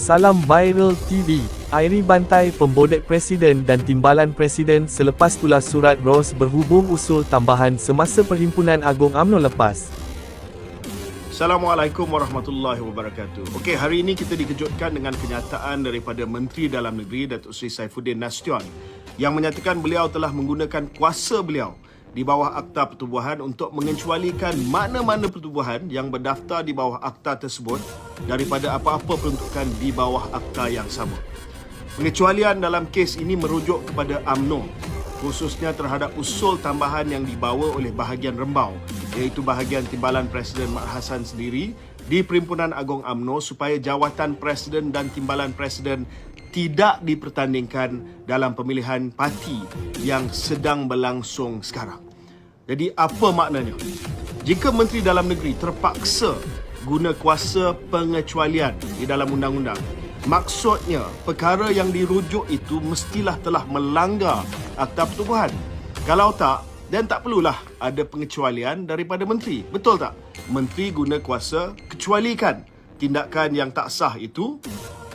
Salam Viral TV. Airi bantai pembodek Presiden dan Timbalan Presiden selepas tulas surat Ros berhubung usul tambahan semasa Perhimpunan Agung UMNO lepas. Assalamualaikum warahmatullahi wabarakatuh. Okey, hari ini kita dikejutkan dengan kenyataan daripada Menteri Dalam Negeri Datuk Seri Saifuddin Nasution yang menyatakan beliau telah menggunakan kuasa beliau di bawah Akta Pertubuhan untuk mengecualikan mana-mana pertubuhan yang berdaftar di bawah akta tersebut daripada apa-apa peruntukan di bawah akta yang sama. Pengecualian dalam kes ini merujuk kepada UMNO, khususnya terhadap usul tambahan yang dibawa oleh bahagian rembau, iaitu bahagian Timbalan Presiden Mat Hassan sendiri di Perhimpunan Agung UMNO supaya jawatan Presiden dan Timbalan Presiden tidak dipertandingkan dalam pemilihan parti yang sedang berlangsung sekarang. Jadi apa maknanya? Jika Menteri Dalam Negeri terpaksa guna kuasa pengecualian di dalam undang-undang, maksudnya perkara yang dirujuk itu mestilah telah melanggar Akta Pertubuhan. Kalau tak, dan tak perlulah ada pengecualian daripada Menteri. Betul tak? Menteri guna kuasa kecualikan tindakan yang tak sah itu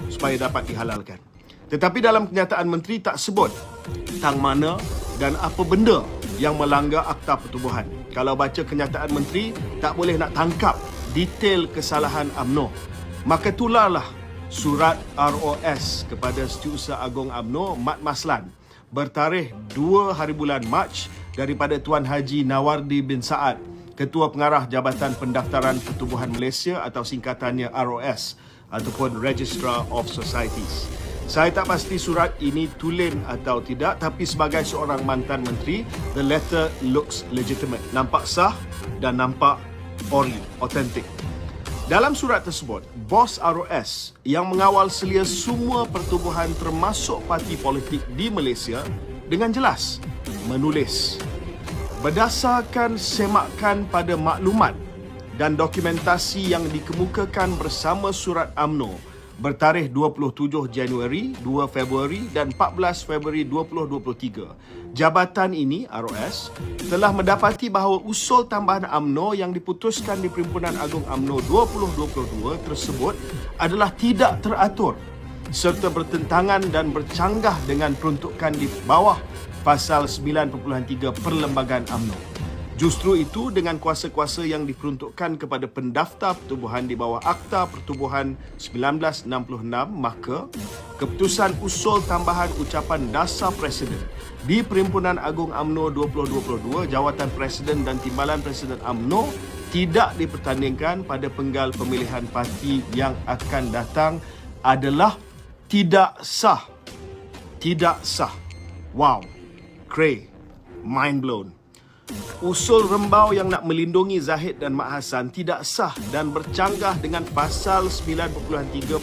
supaya dapat dihalalkan. Tetapi dalam kenyataan Menteri tak sebut tang mana dan apa benda yang melanggar Akta Pertubuhan. Kalau baca kenyataan Menteri, tak boleh nak tangkap detail kesalahan UMNO. Maka tularlah surat ROS kepada Setiausaha Agung UMNO Mat Maslan bertarikh 2 hari bulan Mac daripada Tuan Haji Nawardi bin Saad, Ketua Pengarah Jabatan Pendaftaran Pertubuhan Malaysia atau singkatannya ROS ataupun Registrar of Societies. Saya tak pasti surat ini tulen atau tidak, tapi sebagai seorang mantan menteri, the letter looks legitimate. Nampak sah dan nampak ori, authentic. Dalam surat tersebut, bos ROS yang mengawal selia semua pertubuhan termasuk parti politik di Malaysia dengan jelas menulis, berdasarkan semakan pada maklumat dan dokumentasi yang dikemukakan bersama surat UMNO bertarikh 27 Januari, 2 Februari dan 14 Februari 2023. Jabatan ini, ROS, telah mendapati bahawa usul tambahan UMNO yang diputuskan di Perhimpunan Agung UMNO 2022 tersebut adalah tidak teratur serta bertentangan dan bercanggah dengan peruntukan di bawah Pasal 9.3 Perlembagaan UMNO. Justru itu, dengan kuasa-kuasa yang diperuntukkan kepada pendaftar pertubuhan di bawah Akta Pertubuhan 1966, maka keputusan usul tambahan ucapan dasar Presiden di Perhimpunan Agung UMNO 2022, jawatan Presiden dan Timbalan Presiden UMNO tidak dipertandingkan pada penggal pemilihan parti yang akan datang adalah tidak sah. Tidak sah. Wow. Cray. Mind blown. Usul rembau yang nak melindungi Zahid dan Mat Hassan tidak sah dan bercanggah dengan Pasal 9.3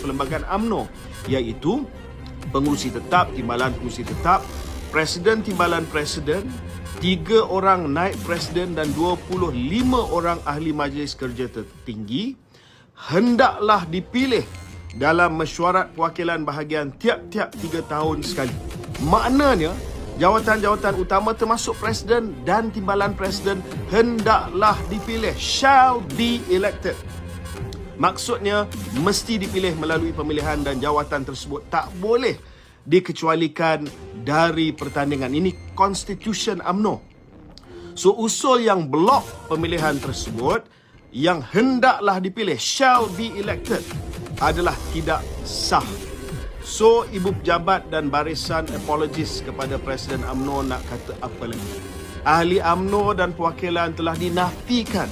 Perlembagaan UMNO, iaitu pengurusi tetap, timbalan pengurusi tetap, Presiden Timbalan Presiden, 3 orang naib Presiden dan 25 orang ahli Majlis Kerja Tertinggi hendaklah dipilih dalam mesyuarat perwakilan bahagian tiap-tiap 3 tahun sekali. Maknanya, jawatan-jawatan utama termasuk Presiden dan Timbalan Presiden hendaklah dipilih, shall be elected. Maksudnya, mesti dipilih melalui pemilihan dan jawatan tersebut tak boleh dikecualikan dari pertandingan. Ini Constitution UMNO. So, usul yang blok pemilihan tersebut yang hendaklah dipilih, shall be elected, adalah tidak sah. So, Ibu Pejabat dan barisan apologis kepada Presiden UMNO nak kata apa lagi? Ahli UMNO dan perwakilan telah dinafikan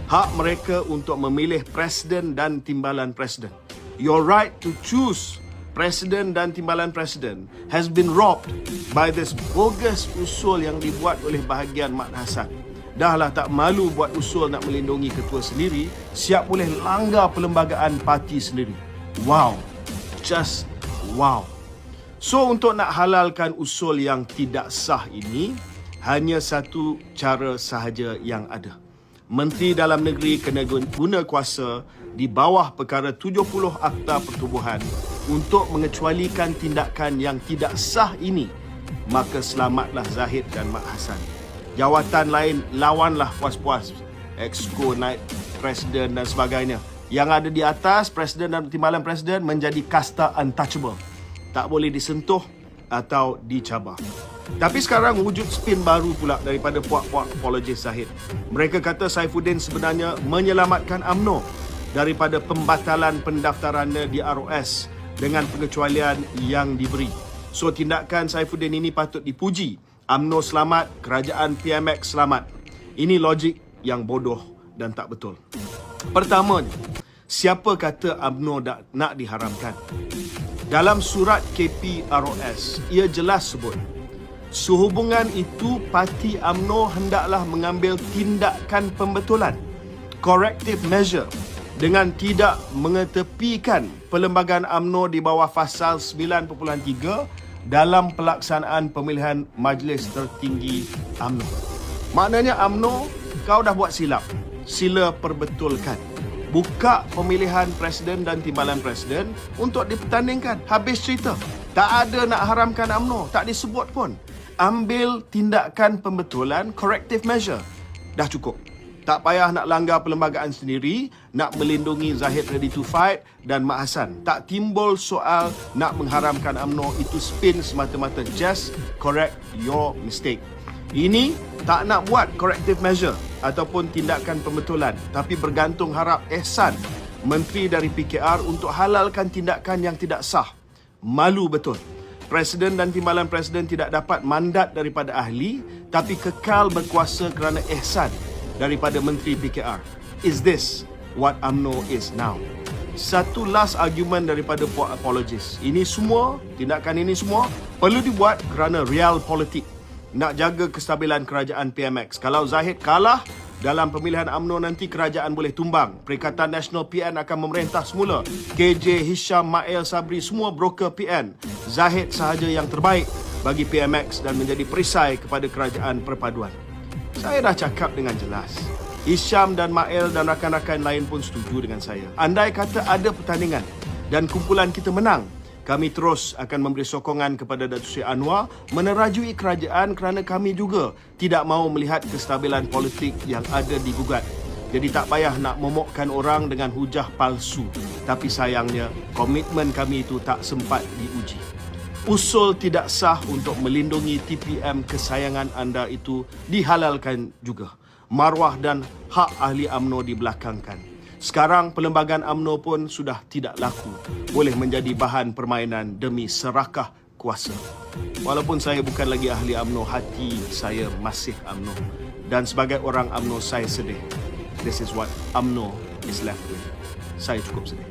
hak mereka untuk memilih Presiden dan Timbalan Presiden. Your right to choose Presiden dan Timbalan Presiden has been robbed by this bogus usul yang dibuat oleh bahagian Mat Hassan. Dahlah tak malu buat usul nak melindungi ketua sendiri, siap boleh langgar perlembagaan parti sendiri. Wow. Just wow. So, untuk nak halalkan usul yang tidak sah ini, hanya satu cara sahaja yang ada. Menteri Dalam Negeri kena guna kuasa di bawah perkara 70 Akta Pertubuhan untuk mengecualikan tindakan yang tidak sah ini. Maka selamatlah Zahid dan Mat Hassan. Jawatan lain lawanlah puas-puas. Exco, naib Presiden dan sebagainya. Yang ada di atas, Presiden dan Timbalan Presiden, menjadi kasta untouchable. Tak boleh disentuh atau dicabar. Tapi sekarang wujud spin baru pula daripada puak-puak apologis Zahid. Mereka kata Saifuddin sebenarnya menyelamatkan UMNO daripada pembatalan pendaftarannya di ROS dengan pengecualian yang diberi. So tindakan Saifuddin ini patut dipuji. UMNO selamat, kerajaan PMX selamat. Ini logik yang bodoh dan tak betul. Pertamanya, siapa kata UMNO nak diharamkan? Dalam surat KPROS, ia jelas sebut sehubungan itu parti UMNO hendaklah mengambil tindakan pembetulan, corrective measure, dengan tidak mengetepikan perlembagaan UMNO di bawah Fasal 9.3 dalam pelaksanaan pemilihan Majlis Tertinggi UMNO. Maknanya UMNO, kau dah buat silap. Sila perbetulkan. Buka pemilihan Presiden dan Timbalan Presiden untuk dipertandingkan. Habis cerita. Tak ada nak haramkan UMNO. Tak disebut pun. Ambil tindakan pembetulan, corrective measure. Dah cukup. Tak payah nak langgar perlembagaan sendiri, nak melindungi Zahid Ready to Fight dan Mak Hassan. Tak timbul soal nak mengharamkan UMNO, itu spin semata-mata. Just correct your mistake. Ini tak nak buat corrective measure ataupun tindakan pembetulan, tapi bergantung harap ihsan Menteri dari PKR untuk halalkan tindakan yang tidak sah. Malu betul. Presiden dan Timbalan Presiden tidak dapat mandat daripada ahli, tapi kekal berkuasa kerana ihsan daripada Menteri PKR. Is this what UMNO is now? Satu last argument daripada puak apologis. Ini semua, tindakan ini semua perlu dibuat kerana real politik. Nak jaga kestabilan kerajaan PMX. Kalau Zahid kalah dalam pemilihan UMNO nanti, kerajaan boleh tumbang. Perikatan Nasional PN akan memerintah semula. KJ, Hisham, Mael, Sabri, semua broker PN. Zahid sahaja yang terbaik bagi PMX dan menjadi perisai kepada kerajaan perpaduan. Saya dah cakap dengan jelas. Hisham dan Mael dan rakan-rakan lain pun setuju dengan saya. Andai kata ada pertandingan dan kumpulan kita menang, kami terus akan memberi sokongan kepada Datuk Seri Anwar menerajui kerajaan kerana kami juga tidak mahu melihat kestabilan politik yang ada digugat. Jadi tak payah nak momokkan orang dengan hujah palsu. Tapi sayangnya, komitmen kami itu tak sempat diuji. Usul tidak sah untuk melindungi TPM kesayangan anda itu dihalalkan juga. Maruah dan hak ahli UMNO dibelakangkan. Sekarang perlembagaan UMNO pun sudah tidak laku. Boleh menjadi bahan permainan demi serakah kuasa. Walaupun saya bukan lagi ahli UMNO, hati saya masih UMNO. Dan sebagai orang UMNO, saya sedih. This is what UMNO is left with. Saya cukup sedih.